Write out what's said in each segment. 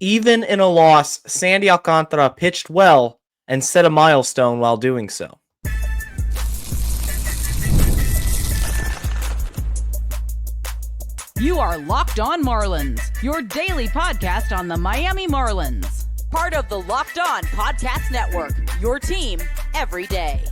Even in a loss, Sandy Alcantara pitched well and set a milestone while doing so. You are Locked On Marlins, your daily podcast on the Miami Marlins. Part of the Locked On Podcast Network, your team every day.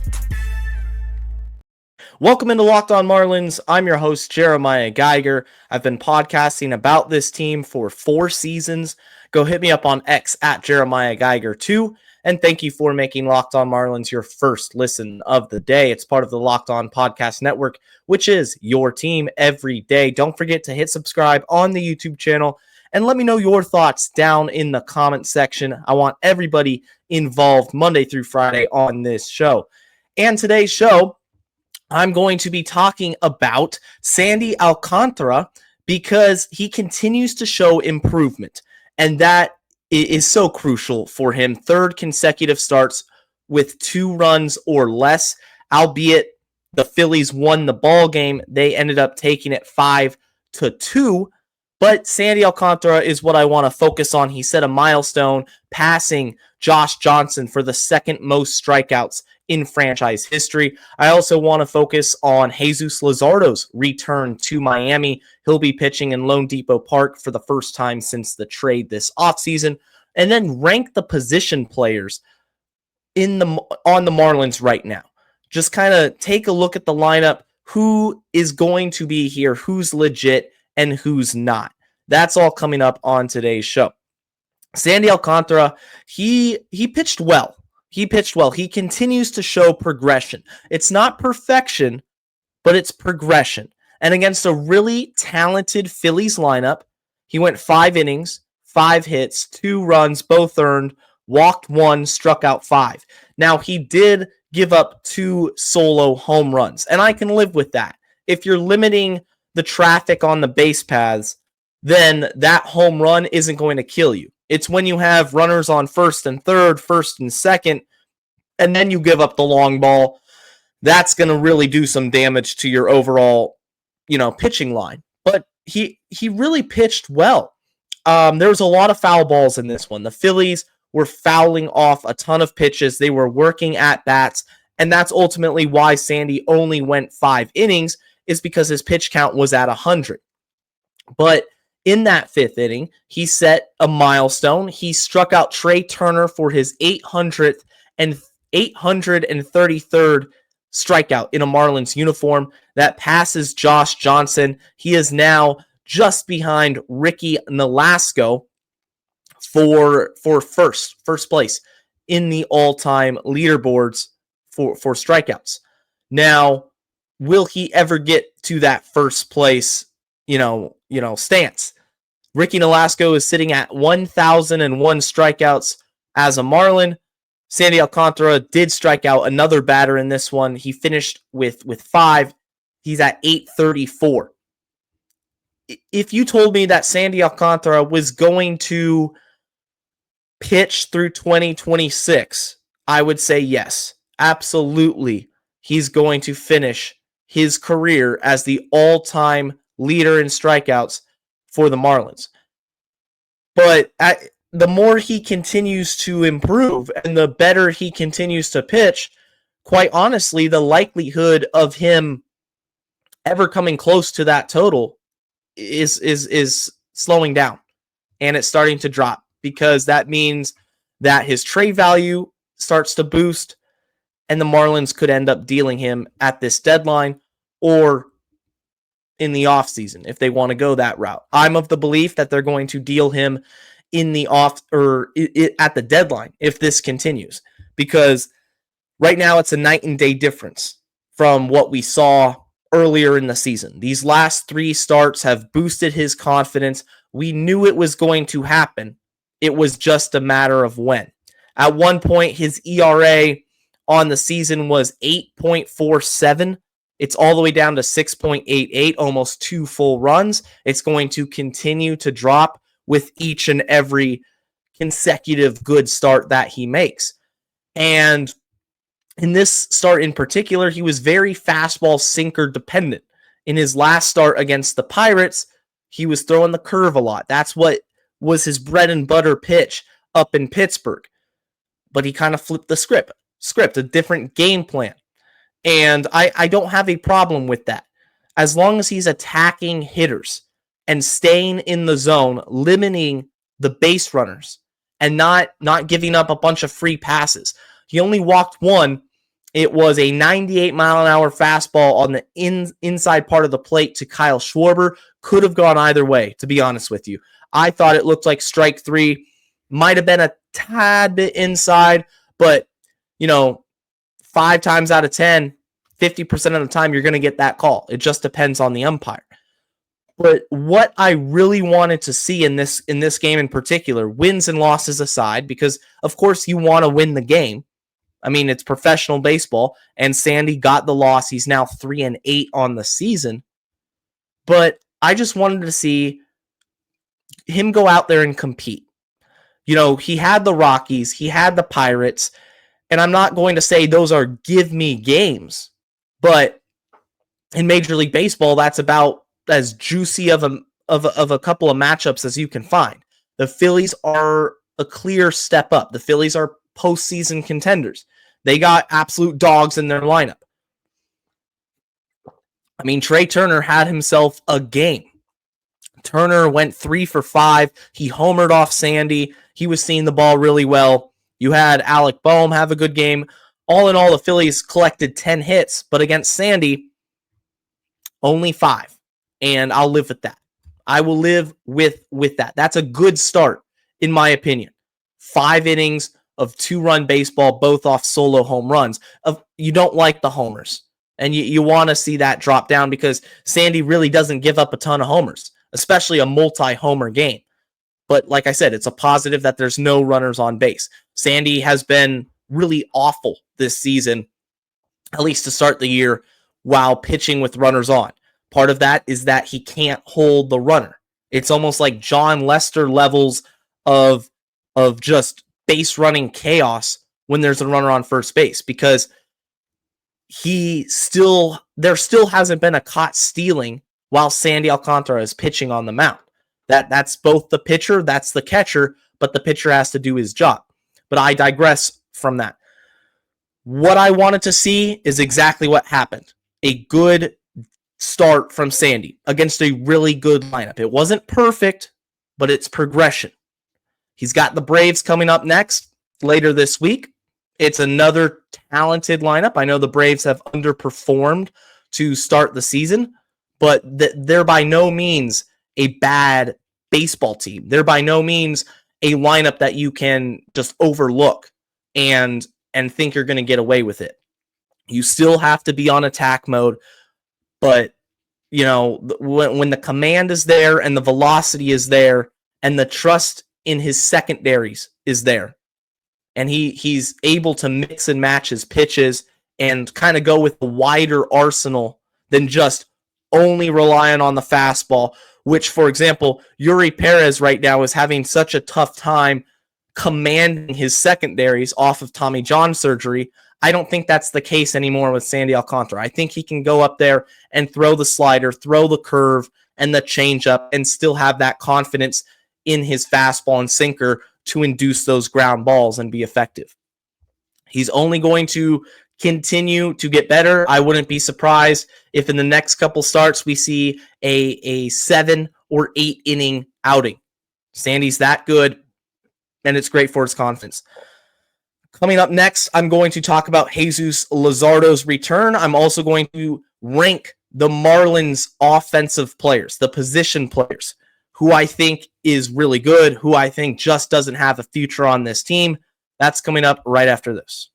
Welcome into Locked On Marlins. I'm your host, Jeremiah Geiger. I've been podcasting about this team for 4 seasons. Go hit me up on X at Jeremiah Geiger 2. And thank you for making Locked On Marlins your first listen of the day. It's part of the Locked On Podcast Network, which is your team every day. Don't forget to hit subscribe on the YouTube channel and let me know your thoughts down in the comment section. I want everybody involved Monday through Friday on this show. And today's show, I'm going to be talking about Sandy Alcantara because he continues to show improvement, and that is so crucial for him. 3rd consecutive starts with 2 runs or less, albeit the Phillies won the ball game. They ended up taking it 5-2, but Sandy Alcantara is what I want to focus on. He set a milestone, passing Josh Johnson for the 2nd most strikeouts in franchise history. I also want to focus on Jesus Luzardo's return to Miami. He'll be pitching in loanDepot Park for the first time since the trade this offseason, and then rank the position players on the Marlins right now. Just kind of take a look at the lineup, who is going to be here, who's legit, and who's not. That's all coming up on today's show. Sandy Alcantara, he pitched well. He continues to show progression. It's not perfection, but it's progression. And against a really talented Phillies lineup, he went 5 innings, 5 hits, 2 runs, both earned, walked 1, struck out 5. Now, he did give up 2 solo home runs, and I can live with that. If you're limiting the traffic on the base paths, then that home run isn't going to kill you. It's when you have runners on 1st and 3rd, 1st and 2nd, and then you give up the long ball. That's going to really do some damage to your overall, pitching line. But he really pitched well. There was a lot of foul balls in this one. The Phillies were fouling off a ton of pitches. They were working at bats, and that's ultimately why Sandy only went 5 innings, is because his pitch count was at 100. But in that 5th inning, he set a milestone. He struck out Trey Turner for his 833rd strikeout in a Marlins uniform. That passes Josh Johnson. He is now just behind Ricky Nolasco for first place in the all-time leaderboards for strikeouts. Now, will he ever get to that first place stance? Ricky Nolasco is sitting at 1,001 strikeouts as a Marlin. Sandy Alcantara did strike out another batter in this one. He finished with 5. He's at 834. If you told me that Sandy Alcantara was going to pitch through 2026, I would say yes, absolutely. He's going to finish his career as the all-time leader in strikeouts for the Marlins. But the more he continues to improve and the better he continues to pitch, quite honestly, the likelihood of him ever coming close to that total is slowing down, and it's starting to drop, because that means that his trade value starts to boost, and the Marlins could end up dealing him at this deadline or in the offseason if they want to go that route. I'm of the belief that they're going to deal him in the at the deadline if this continues, because right now it's a night and day difference from what we saw earlier in the season. These last 3 starts have boosted his confidence. We knew it was going to happen. It was just a matter of when. At one point, his ERA on the season was 8.47. It's all the way down to 6.88, almost 2 full runs. It's going to continue to drop with each and every consecutive good start that he makes. And in this start in particular, he was very fastball sinker dependent. In his last start against the Pirates, he was throwing the curve a lot. That's what was his bread and butter pitch up in Pittsburgh. But he kind of flipped the script, a different game plan. And I don't have a problem with that. As long as he's attacking hitters and staying in the zone, limiting the base runners, and not giving up a bunch of free passes. He only walked one. It was a 98-mile-an-hour fastball on the inside part of the plate to Kyle Schwarber. Could have gone either way, to be honest with you. I thought it looked like strike three. Might have been a tad bit inside, but, 5 times out of 10, 50% of the time, you're going to get that call. It just depends on the umpire. But what I really wanted to see in this game in particular, wins and losses aside, because, of course, you want to win the game. I mean, it's professional baseball, and Sandy got the loss. He's now 3-8 on the season. But I just wanted to see him go out there and compete. He had the Rockies, he had the Pirates, and I'm not going to say those are give me games, but in Major League Baseball, that's about as juicy of a couple of matchups as you can find. The Phillies are a clear step up. The Phillies are postseason contenders. They got absolute dogs in their lineup. I mean, Trey Turner had himself a game. Turner went 3 for 5. He homered off Sandy. He was seeing the ball really well. You had Alec Boehm have a good game. All in all, the Phillies collected 10 hits, but against Sandy, only 5. And I'll live with that. I will live with that. That's a good start, in my opinion. 5 innings of 2-run baseball, both off solo home runs. You don't like the homers, and you want to see that drop down because Sandy really doesn't give up a ton of homers, especially a multi-homer game. But like I said, it's a positive that there's no runners on base. Sandy has been really awful this season, at least to start the year, while pitching with runners on. Part of that is that he can't hold the runner. It's almost like John Lester levels of just base running chaos when there's a runner on first base, because there still hasn't been a caught stealing while Sandy Alcantara is pitching on the mound. That's both the pitcher, that's the catcher, but the pitcher has to do his job. But I digress from that. What I wanted to see is exactly what happened. A good start from Sandy against a really good lineup. It wasn't perfect, but it's progression. He's got the Braves coming up next later this week. It's another talented lineup. I know the Braves have underperformed to start the season, but they're by no means a bad baseball team. They're by no means a lineup that you can just overlook and think you're going to get away with it. You still have to be on attack mode, but when the command is there and the velocity is there and the trust in his secondaries is there, and he's able to mix and match his pitches and kind of go with a wider arsenal than just only relying on the fastball, which, for example, Yuri Perez right now is having such a tough time commanding his secondaries off of Tommy John surgery. I don't think that's the case anymore with Sandy Alcantara. I think he can go up there and throw the slider, throw the curve, and the changeup, and still have that confidence in his fastball and sinker to induce those ground balls and be effective. He's only going to continue to get better. I wouldn't be surprised if in the next couple starts we see a 7 or 8 inning outing. Sandy's that good, and it's great for his confidence. Coming up next, I'm going to talk about Jesus Luzardo's return. I'm also going to rank the Marlins offensive players, the position players, who I think is really good, who I think just doesn't have a future on this team. That's coming up right after this.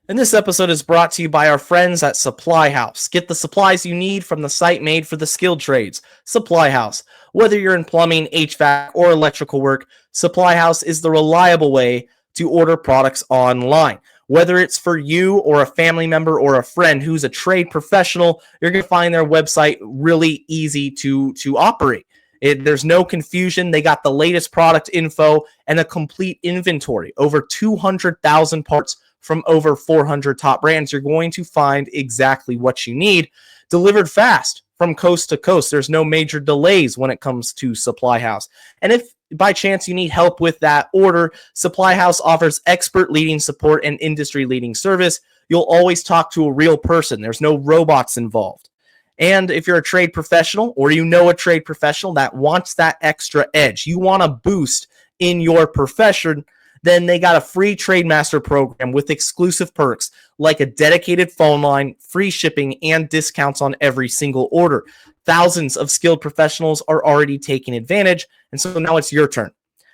And this episode is brought to you by our friends at Supply House. Get the supplies you need from the site made for the skilled trades. Supply House. Whether you're in plumbing, HVAC, or electrical work, Supply House is the reliable way to order products online. Whether it's for you or a family member or a friend who's a trade professional, you're going to find their website really easy to operate. There's no confusion. They got the latest product info and a complete inventory. Over 200,000 parts from over 400 top brands. You're going to find exactly what you need, delivered fast. from coast to coast. There's no major delays when it comes to Supply House. And if by chance you need help with that order, Supply House offers expert leading support and industry leading service. You'll always talk to a real person. There's no robots involved. And if you're a trade professional or you know a trade professional that wants that extra edge, you want a boost in your profession, then they got a free Trade Master program with exclusive perks like a dedicated phone line, free shipping, and discounts on every single order. Thousands of skilled professionals are already taking advantage, and so now it's your turn.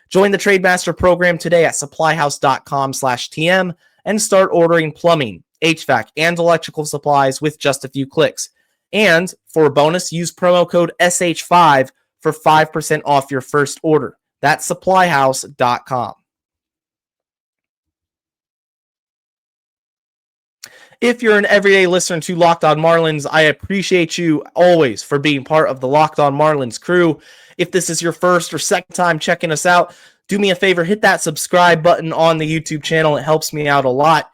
Join the Trade Master program today at supplyhouse.com/TM and start ordering plumbing, HVAC, and electrical supplies with just a few clicks. And for a bonus, use promo code SH5 for 5% off your first order. That's supplyhouse.com. If you're an everyday listener to Locked On Marlins, I appreciate you always for being part of the Locked On Marlins crew. If this is your first or second time checking us out, do me a favor, hit that subscribe button on the YouTube channel. It helps me out a lot.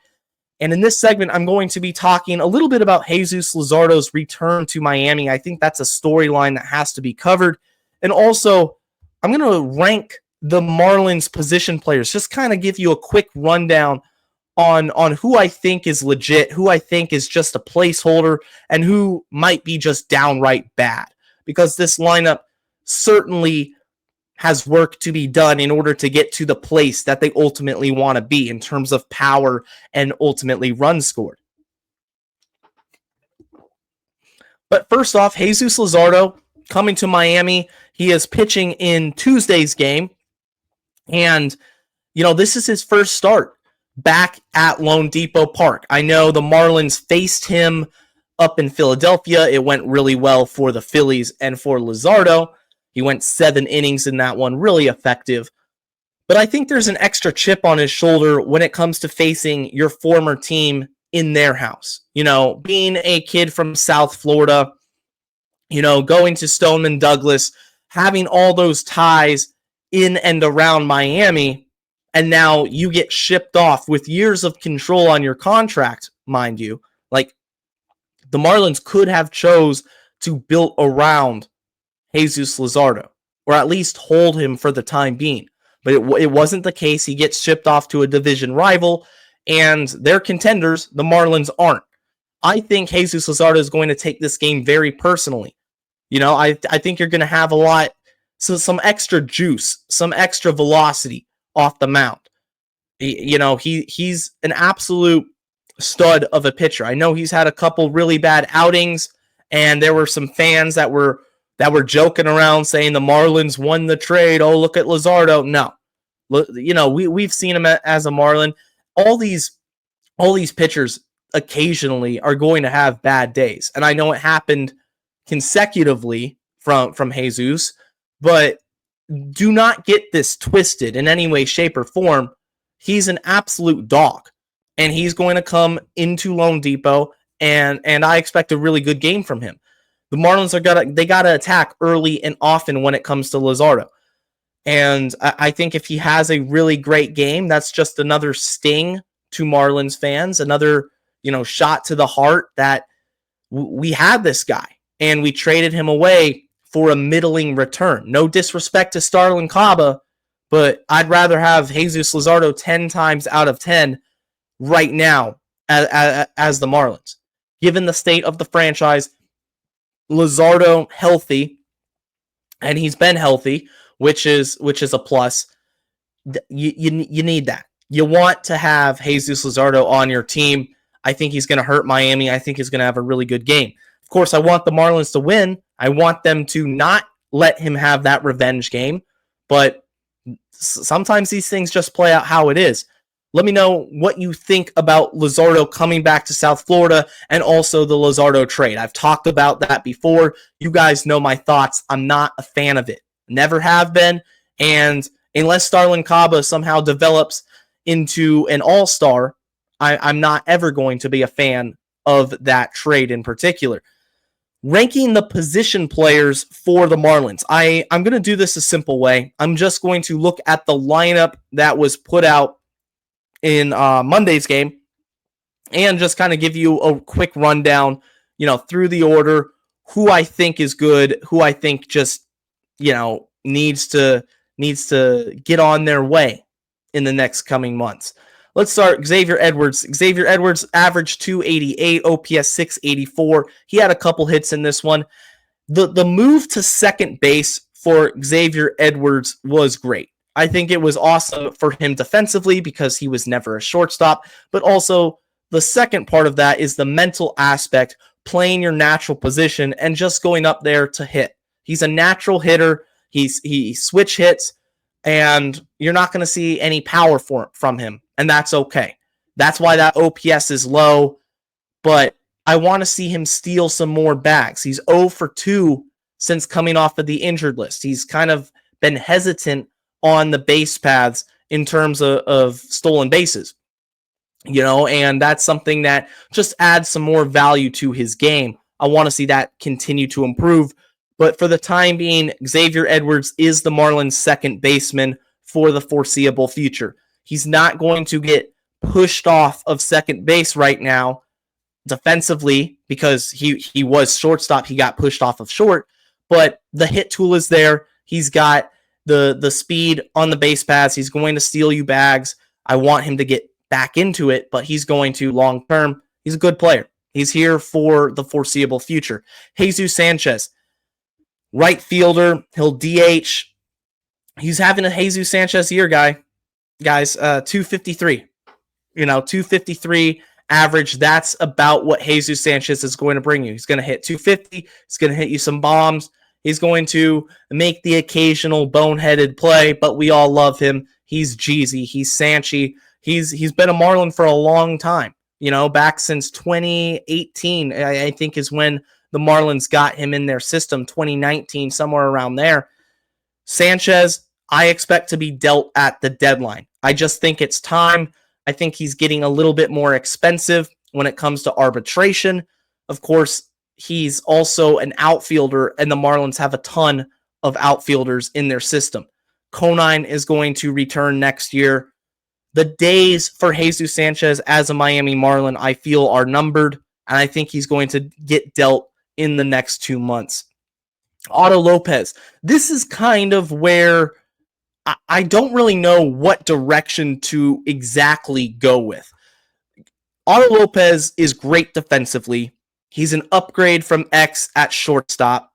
And in this segment, I'm going to be talking a little bit about Jesus Luzardo's return to Miami. I think that's a storyline that has to be covered. And also, I'm going to rank the Marlins position players, just kind of give you a quick rundown on who I think is legit, who I think is just a placeholder, and who might be just downright bad. Because this lineup certainly has work to be done in order to get to the place that they ultimately want to be in terms of power and ultimately runs scored. But first off, Jesus Luzardo coming to Miami. He is pitching in Tuesday's game. And, this is his first start back at loanDepot Park. I know the Marlins faced him up in Philadelphia. It went really well for the Phillies and for Luzardo. He went 7 innings in that one, really effective. But I think there's an extra chip on his shoulder when it comes to facing your former team in their house. Being a kid from South Florida, going to Stoneman Douglas, having all those ties in and around Miami, and now you get shipped off with years of control on your contract, mind you. Like, the Marlins could have chose to build around Jesus Luzardo, or at least hold him for the time being. But it wasn't the case. He gets shipped off to a division rival, and they're contenders. The Marlins aren't. I think Jesus Luzardo is going to take this game very personally. I think you're going to have some extra juice, some extra velocity off the mound. He's an absolute stud of a pitcher. I know he's had a couple really bad outings, and there were some fans that were joking around saying the Marlins won the trade. Oh, look at Luzardo. No. We've seen him as a Marlin. All these pitchers occasionally are going to have bad days. And I know it happened consecutively from Jesus, but do not get this twisted in any way, shape, or form. He's an absolute dog, and he's going to come into loanDepot, and I expect a really good game from him. The Marlins gotta attack early and often when it comes to Luzardo. And I think if he has a really great game, that's just another sting to Marlins fans, another, shot to the heart that we had this guy and we traded him away for a middling return. No disrespect to Starlin Caba, but I'd rather have Jesus Luzardo 10 times out of 10 right now as the Marlins. Given the state of the franchise, Luzardo healthy, and he's been healthy, which is a plus. You need that. You want to have Jesus Luzardo on your team. I think he's going to hurt Miami. I think he's going to have a really good game. Of course, I want the Marlins to win. I want them to not let him have that revenge game, but sometimes these things just play out how it is. Let me know what you think about Luzardo coming back to South Florida and also the Luzardo trade. I've talked about that before. You guys know my thoughts. I'm not a fan of it. Never have been. And unless Starlin Caba somehow develops into an all-star, I'm not ever going to be a fan of that trade in particular. Ranking the position players for the Marlins. I'm going to do this a simple way. I'm just going to look at the lineup that was put out in Monday's game and just kind of give you a quick rundown, through the order, who I think is good, who I think just, needs to get on their way in the next coming months. Let's start Xavier Edwards. Xavier Edwards averaged 288, OPS 684. He had a couple hits in this one. The move to second base for Xavier Edwards was great. I think it was awesome for him defensively because he was never a shortstop, but also the second part of that is the mental aspect, playing your natural position and just going up there to hit. He's a natural hitter. He switch hits, and you're not going to see any power from him, and that's okay. That's why that OPS is low, but I want to see him steal some more bags. He's 0 for 2 since coming off of the injured list. He's kind of been hesitant on the base paths in terms of stolen bases, and that's something that just adds some more value to his game. I want to see that continue to improve. But for the time being, Xavier Edwards is the Marlins' second baseman for the foreseeable future. He's not going to get pushed off of second base right now defensively because he was shortstop. He got pushed off of short, but the hit tool is there. He's got the speed on the base paths. He's going to steal you bags. I want him to get back into it, but he's going to long term. He's a good player. He's here for the foreseeable future. Jesus Sanchez, right fielder. He'll DH. He's having a Jesus Sanchez year, guys. 253. 253 average. That's about what Jesus Sanchez is going to bring you. He's going to hit 250. He's going to hit you some bombs. He's going to make the occasional boneheaded play, but we all love him. He's Jeezy. He's Sanchy. He's been a Marlin for a long time. Back since 2018, I think is when the Marlins got him in their system, 2019, somewhere around there. Sanchez, I expect to be dealt at the deadline. I just think it's time. I think he's getting a little bit more expensive when it comes to arbitration. Of course, he's also an outfielder, and the Marlins have a ton of outfielders in their system. Conine is going to return next year. The days for Jesus Sanchez as a Miami Marlin, I feel, are numbered, and I think he's going to get dealt in the next 2 months. Otto Lopez. This is kind of where I don't really know what direction to exactly go with. Otto Lopez is great defensively. He's an upgrade from X at shortstop.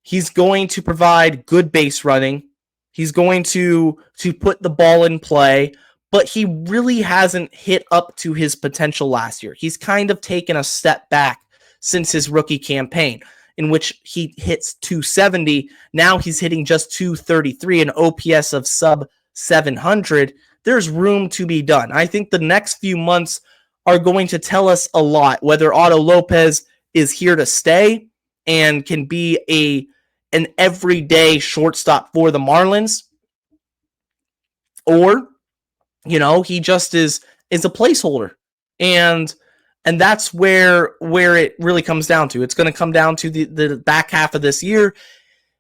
He's going to provide good base running. He's going to put the ball in play, but he really hasn't hit up to his potential last year. He's kind of taken a step back since his rookie campaign, in which he hits 270. Now he's hitting just 233, an OPS of sub 700. There's room to be done. I think the next few months are going to tell us a lot, whether Otto Lopez is here to stay and can be an everyday shortstop for the Marlins, or, he just is a placeholder. And that's where it really comes down to. It's going to come down to the back half of this year.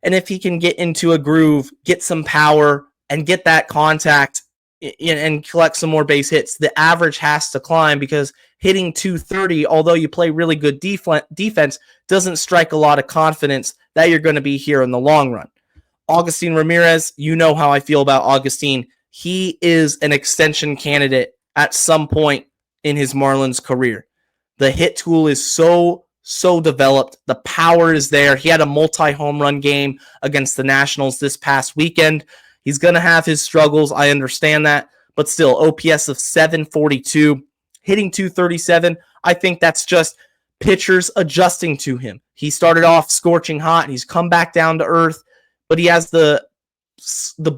And if he can get into a groove, get some power, and get that contact and collect some more base hits, the average has to climb, because hitting 230, although you play really good defense, doesn't strike a lot of confidence that you're going to be here in the long run. Augustin Ramirez, you know how I feel about Augustin. He is an extension candidate at some point in his Marlins career. The hit tool is so developed. The power is there. He had a multi-home run game against the Nationals this past weekend. He's going to have his struggles. I understand that. But still, OPS of 742, hitting 237. I think that's just pitchers adjusting to him. He started off scorching hot. He's come back down to earth, but he has the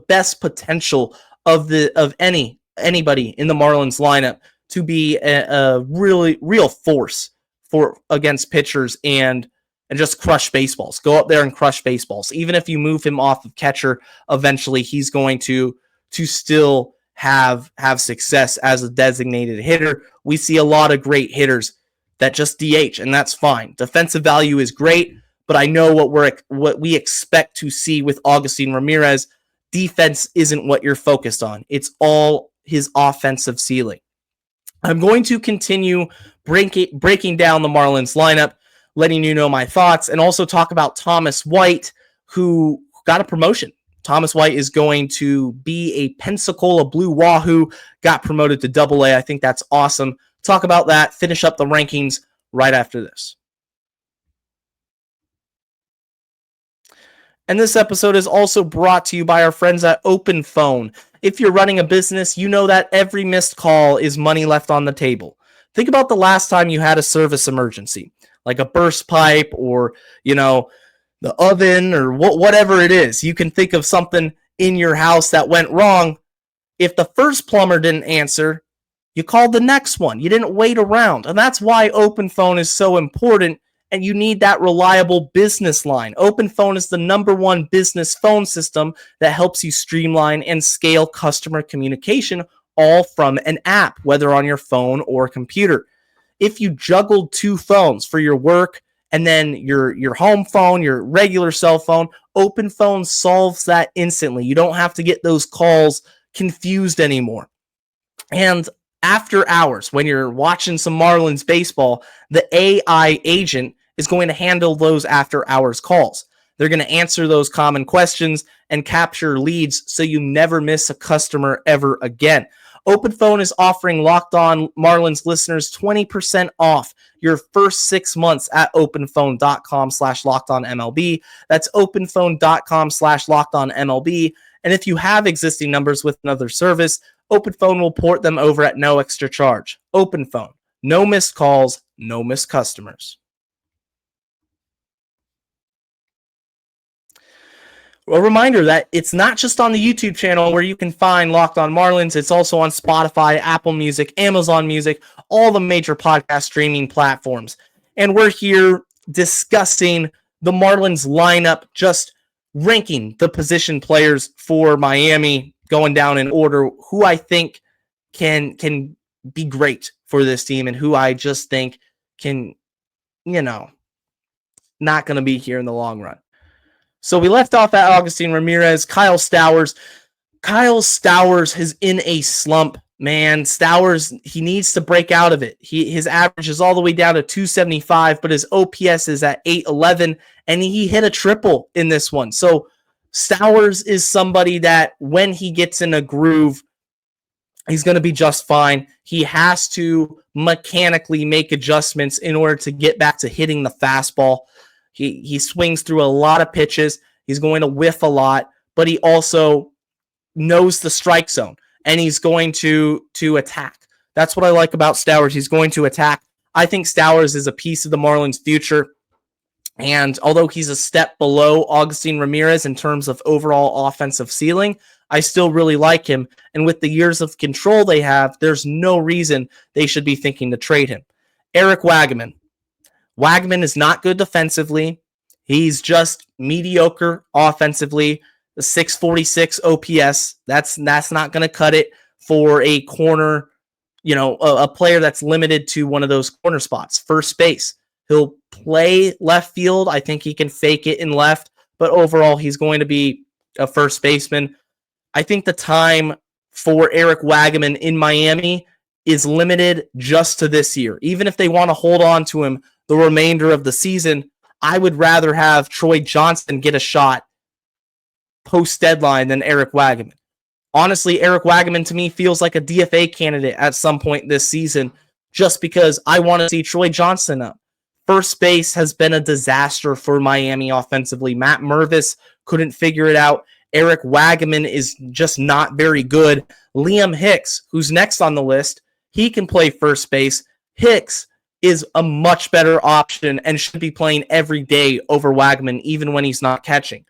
best potential of anybody in the Marlins lineup to be a really real force against pitchers and just crush baseballs. Go up there and crush baseballs. Even if you move him off of catcher, eventually he's going to still have success as a designated hitter. We see a lot of great hitters that just DH, and that's fine. Defensive value is great, but I know what we expect to see with Augustin Ramirez. Defense isn't what you're focused on. It's all his offensive ceiling. I'm going to continue breaking down the Marlins lineup. letting you know my thoughts, and also talk about Thomas White, who got a promotion. Thomas White is going to be a Pensacola Blue Wahoo, got promoted to Double-A. I think that's awesome. Talk about that, finish up the rankings right after this. And this episode is also brought to you by our friends at OpenPhone. If you're running a business, you know that every missed call is money left on the table. Think about the last time you had a service emergency, like a burst pipe or, the oven or whatever it is. You can think of something in your house that went wrong. If the first plumber didn't answer, you called the next one. You didn't wait around. And that's why OpenPhone is so important, and you need that reliable business line. OpenPhone is the #1 business phone system that helps you streamline and scale customer communication, all from an app, whether on your phone or computer. If you juggled 2 phones for your work and then your home phone, your regular cell phone, OpenPhone solves that instantly. You don't have to get those calls confused anymore. And after hours, when you're watching some Marlins baseball, the AI agent is going to handle those after hours calls. They're going to answer those common questions and capture leads so you never miss a customer ever again. OpenPhone is offering Locked On Marlins listeners 20% off your first 6 months at openphone.com/lockedonmlb. That's openphone.com/lockedonmlb. And if you have existing numbers with another service, OpenPhone will port them over at no extra charge. OpenPhone. No missed calls, no missed customers. A reminder that it's not just on the YouTube channel where you can find Locked On Marlins. It's also on Spotify, Apple Music, Amazon Music, all the major podcast streaming platforms. And we're here discussing the Marlins lineup, just ranking the position players for Miami, going down in order, who I think can be great for this team and who I just think can, not going to be here in the long run. So we left off at Augustin Ramirez, Kyle Stowers. Kyle Stowers is in a slump, man. Stowers, he needs to break out of it. His average is all the way down to 275, but his OPS is at 811, and he hit a triple in this one. So Stowers is somebody that when he gets in a groove, he's going to be just fine. He has to mechanically make adjustments in order to get back to hitting the fastball. He swings through a lot of pitches. He's going to whiff a lot, but he also knows the strike zone, and he's going to attack. That's what I like about Stowers. He's going to attack. I think Stowers is a piece of the Marlins' future, and although he's a step below Augustin Ramirez in terms of overall offensive ceiling, I still really like him, and with the years of control they have, there's no reason they should be thinking to trade him. Eric Wagman. Wagman is not good defensively. He's just mediocre offensively. The 646 OPS, that's not going to cut it for a corner, a player that's limited to one of those corner spots. First base. He'll play left field. I think he can fake it in left, but overall he's going to be a first baseman. I think the time for Eric Wagman in Miami is limited just to this year. Even if they want to hold on to him the remainder of the season, I would rather have Troy Johnson get a shot post-deadline than Eric Wagman. Honestly, Eric Wagman to me feels like a DFA candidate at some point this season just because I want to see Troy Johnson up. First base has been a disaster for Miami offensively. Matt Mervis couldn't figure it out. Eric Wagman is just not very good. Liam Hicks, who's next on the list, he can play first base. Hicks is a much better option and should be playing every day over Wagman, even when he's not catching.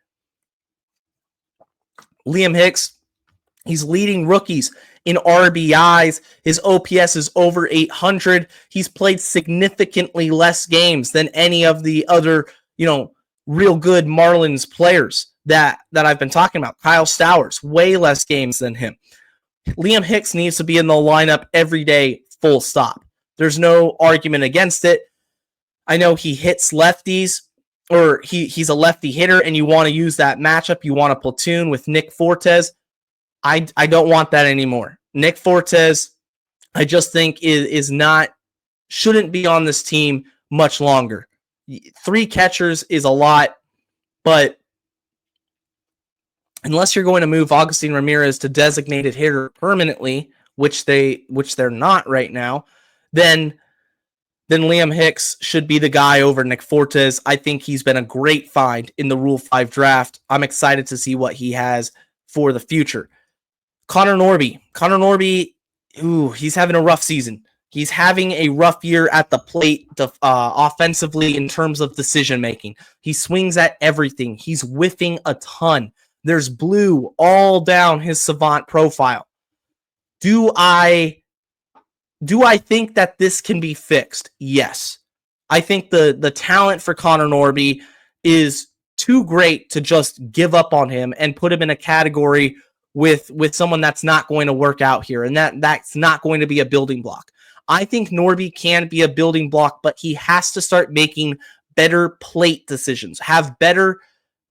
Liam Hicks, he's leading rookies in RBIs. His OPS is over 800. He's played significantly less games than any of the other, real good Marlins players that I've been talking about. Kyle Stowers, way less games than him. Liam Hicks needs to be in the lineup every day, full stop. There's no argument against it. I know he hits lefties, or he's a lefty hitter, and you want to use that matchup. You want to platoon with Nick Fortes. I don't want that anymore. Nick Fortes, I just think shouldn't be on this team much longer. 3 catchers is a lot, but unless you're going to move Agustin Ramirez to designated hitter permanently, which they're not right now, then Liam Hicks should be the guy over Nick Fortes. I think he's been a great find in the Rule 5 draft. I'm excited to see what he has for the future. Connor Norby, he's having a rough season. He's having a rough year at the plate offensively in terms of decision-making. He swings at everything. He's whiffing a ton. There's blue all down his savant profile. Do I think that this can be fixed? Yes. I think the talent for Connor Norby is too great to just give up on him and put him in a category with someone that's not going to work out here, and that's not going to be a building block. I think Norby can be a building block, but he has to start making better plate decisions, have better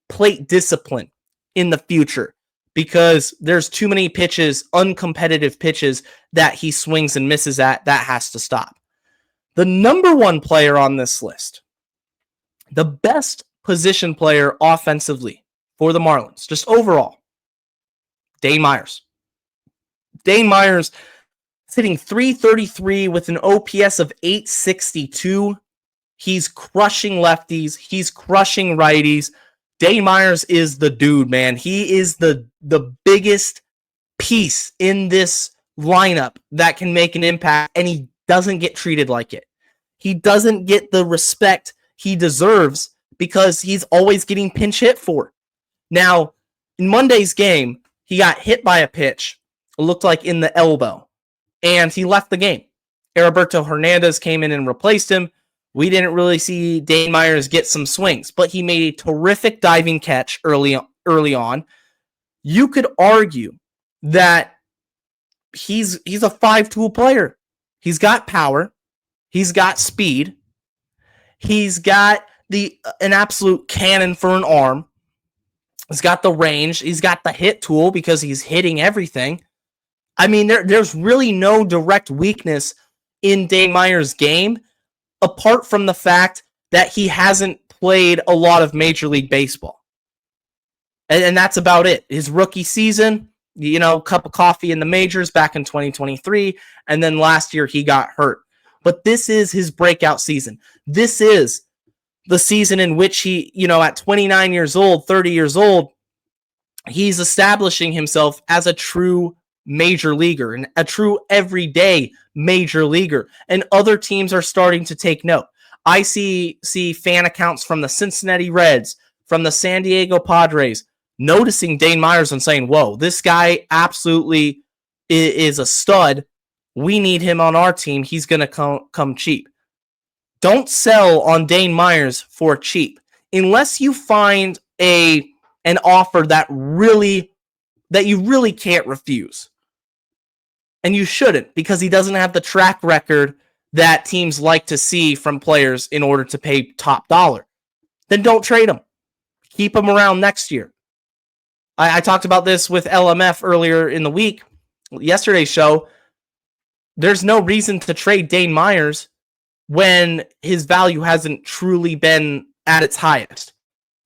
plate discipline in the future, because there's too many pitches, uncompetitive pitches that he swings and misses at. That has to stop. The number 1 player on this list, the best position player offensively for the Marlins, just overall, Dane Meyers. Dane Meyers sitting .333 with an OPS of .862. He's crushing lefties. He's crushing righties. Dane Meyers is the dude, man. He is the biggest piece in this lineup that can make an impact, and he doesn't get treated like it. He doesn't get the respect he deserves because he's always getting pinch hit for. Now, in Monday's game, he got hit by a pitch. It looked like in the elbow, and he left the game. Heriberto Hernandez came in and replaced him. We didn't really see Dane Meyers get some swings, but he made a terrific diving catch early on. You could argue that he's a 5-tool player. He's got power. He's got speed. He's got an absolute cannon for an arm. He's got the range. He's got the hit tool because he's hitting everything. I mean, there's really no direct weakness in Dane Meyers' game, apart from the fact that he hasn't played a lot of Major League Baseball. And that's about it. His rookie season, cup of coffee in the majors back in 2023, and then last year he got hurt. But this is his breakout season. This is the season in which he, at 29 years old, 30 years old, he's establishing himself as a true major leaguer and a true everyday major leaguer. And other teams are starting to take note. I see fan accounts from the Cincinnati Reds, from the San Diego Padres, noticing Dane Meyers and saying, whoa, this guy absolutely is a stud. We need him on our team. He's going to come cheap. Don't sell on Dane Meyers for cheap unless you find an offer that you really can't refuse. And you shouldn't, because he doesn't have the track record that teams like to see from players in order to pay top dollar. Then don't trade him. Keep him around next year. I talked about this with LMF earlier in the week, yesterday's show. There's no reason to trade Dane Meyers when his value hasn't truly been at its highest.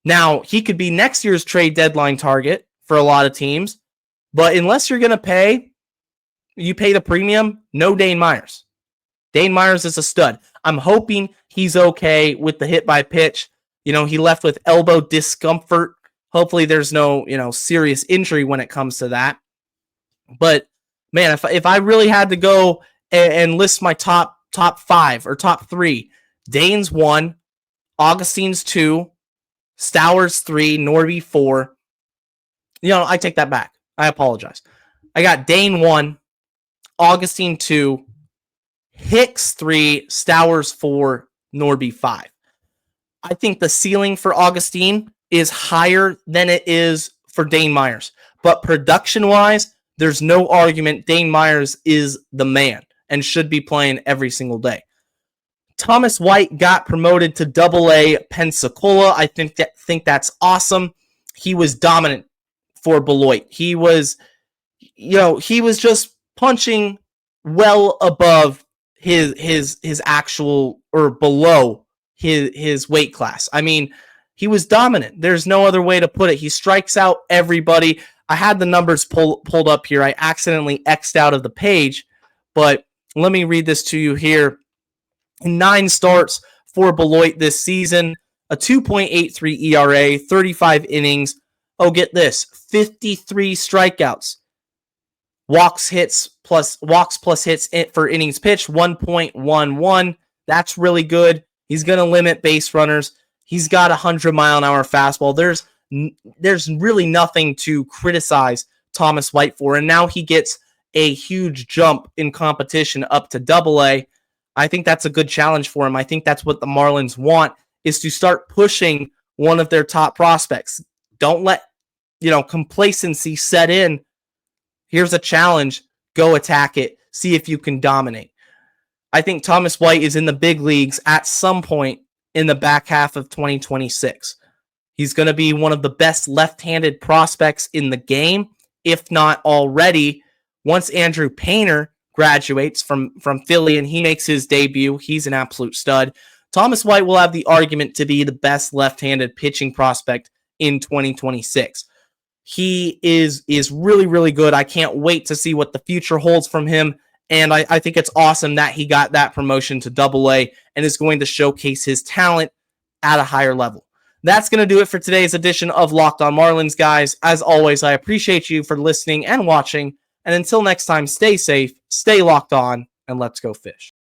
Now, he could be next year's trade deadline target for a lot of teams, but unless you're going to pay the premium, no Dane Meyers. Dane Meyers is a stud. I'm hoping he's okay with the hit by pitch. He left with elbow discomfort. Hopefully there's no, serious injury when it comes to that. But man, if I really had to go and list my top 5 or top 3, Dane's 1, Augustine's 2, Stowers 3, Norby 4. I take that back. I apologize. I got Dane 1, Augustine 2, Hicks 3, Stowers 4, Norby 5. I think the ceiling for Augustine is higher than it is for Dane Meyers. But production-wise, there's no argument Dane Meyers is the man and should be playing every single day. Thomas White got promoted to Double-A Pensacola. I think that's awesome. He was dominant for Beloit. He was just punching well above his actual, or below his weight class. I mean, he was dominant. There's no other way to put it. He strikes out everybody. I had the numbers pulled up here. I accidentally X'd out of the page, but let me read this to you here. 9 starts for Beloit this season, a 2.83 ERA, 35 innings. Oh, get this, 53 strikeouts. Walks plus hits for innings pitched, 1.11. That's really good. He's going to limit base runners. He's got a 100-mile-an-hour fastball. There's really nothing to criticize Thomas White for, and now he gets a huge jump in competition up to Double-A. I think that's a good challenge for him. I think that's what the Marlins want, is to start pushing one of their top prospects. Don't let, complacency set in. Here's a challenge. Go attack it. See if you can dominate. I think Thomas White is in the big leagues at some point in the back half of 2026. He's going to be one of the best left-handed prospects in the game, if not already. Once Andrew Painter graduates from Philly and he makes his debut, he's an absolute stud. Thomas White will have the argument to be the best left-handed pitching prospect in 2026. He is really, really good. I can't wait to see what the future holds from him. And I think it's awesome that he got that promotion to Double-A and is going to showcase his talent at a higher level. That's going to do it for today's edition of Locked On Marlins, guys. As always, I appreciate you for listening and watching. And until next time, stay safe, stay locked on, and let's go fish.